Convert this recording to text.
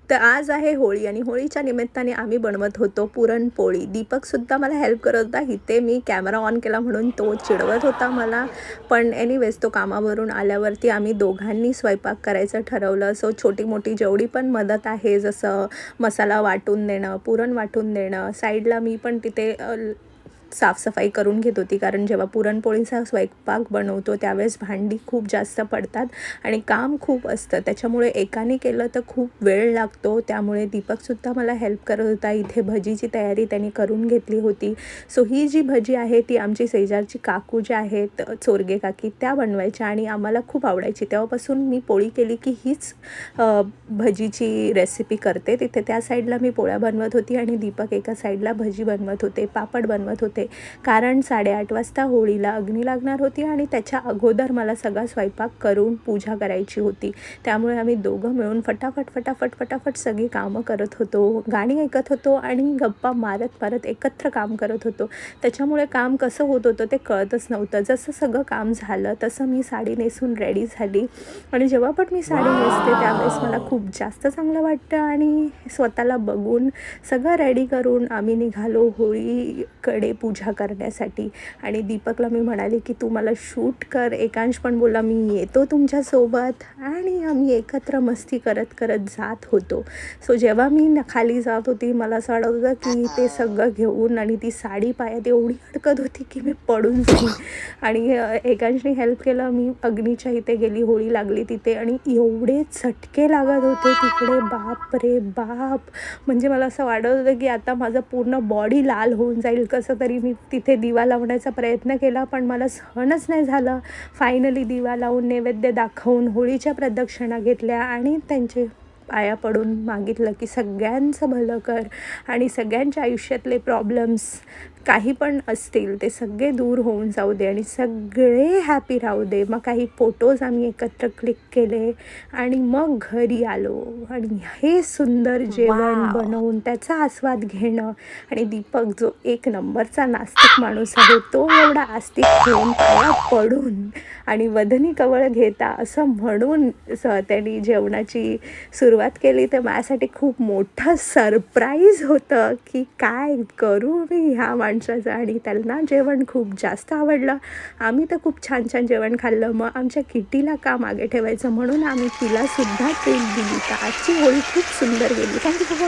तर आज आहे होळी आणि होळीच्या निमित्ताने आम्ही बनवत होतो पुरणपोळी. दीपकसुद्धा मला हेल्प करत होता. इथे मी कॅमेरा ऑन केला म्हणून तो चिडवत होता मला. पण एनिवेज तो कामावरून आल्यावरती आम्ही दोघांनी स्वयंपाक करायचं ठरवलं. सो छोटी-मोठी जेवढी पण मदत आहे, जसं मसाला वाटून देणं, पुरण वाटून देणं, साईडला मी पण तिथे साफसफाई करून घेत होती. कारण जेव्हा पुरणपोळीचा स्वयंपाक बनवतो त्यावेळेस भांडी खूप जास्त पडतात आणि काम खूप असतं. त्याच्यामुळे एकाने केलं तर खूप वेळ लागतो. त्यामुळे दीपकसुद्धा मला हेल्प करत होता. इथे भजीची तयारी त्यांनी करून घेतली होती. सो ही जी भजी आहे ती आमची शेजारची काकू ज्या आहेत, चोरगे काकी, त्या बनवायच्या आणि आम्हाला खूप आवडायची. तेव्हापासून मी पोळी केली की हीच भजीची रेसिपी करते. तिथे त्या साईडला मी पोळ्या बनवत होती आणि दीपक एका साईडला भजी बनवत होते, पापड बनवत होते. कारण 8:30 वाजता होळीला अग्नी लागणार होती आणि त्याच्या अगोदर मला सगळा स्वयंपाक करून पूजा करायची होती. त्यामुळे आम्ही दोघं मिळून फटाफट सगळी कामं करत होतो, गाणी ऐकत होतो आणि गप्पा मारत एकत्र काम करत होतो. त्याच्यामुळे काम कसं होत होतं ते कळतच नव्हतं. जसं सगळं काम झालं तसं मी साडी नेसून रेडी झाली आणि जेव्हा पण मी साडी नेसते त्यावेळेस मला खूप जास्त चांगलं वाटतं आणि स्वतःला बघून सगळं रेडी करून आम्ही निघालो होळीकडे पूजा करण्यासाठी. आणि दीपकला मी म्हणाले की तू मला शूट कर. एकांश पण बोलला मी येतो तुमच्यासोबत आणि आम्ही एकत्र मस्ती करत जात होतो. सो जेव्हा मी खाली जात होती मला असं वाटत होतं की ते सगळं घेऊन आणि ती साडी पायात एवढी अडकत होती की मी पडून जाईन. आणि एकांशने हेल्प केलं. मी अग्नीच्या इथे गेली, होळी लागली तिथे आणि एवढे चटके लागत होते तिकडे, बाप रे बाप. म्हणजे मला असं वाटत होतं की आता माझं पूर्ण बॉडी लाल होऊन जाईल. कसं तरी मी तिथे दिवा लावण्याचा प्रयत्न केला पण मला सहनच नाही झालं. फायनली दिवा लावून नैवेद्य दाखवून होळीच्या प्रदक्षिणा घेतल्या आणि त्यांचे पाया पडून मागितलं की सगळ्यांचं भलं कर आणि सगळ्यांच्या आयुष्यातले प्रॉब्लेम्स काही पण असतील ते सगळे दूर होऊन जाऊ दे आणि सगळे हॅपी राहू दे. मग काही फोटोज आम्ही एकत्र क्लिक केले आणि मग घरी आलो आणि हे सुंदर जेवण बनवून त्याचा आस्वाद घेणं. आणि दीपक जो एक नंबरचा नास्तिक माणूस आहे तो एवढा आस्तिक घेऊन पाया पडून आणि वदनी कवळ घेता असं म्हणून त्यांनी जेवणाची सुरुवात केली. तर माझ्यासाठी खूप मोठं सरप्राईज होतं की काय करू मी ह्या माणसाचं. आणि त्यांना जेवण खूप जास्त आवडलं. आम्ही तर खूप छान जेवण खाल्लं. मग आमच्या किटीला का मागे ठेवायचं म्हणून आम्ही तिलासुद्धा ट्रीट दिली. तर आजची होळी खूप सुंदर गेली. थँक्यू.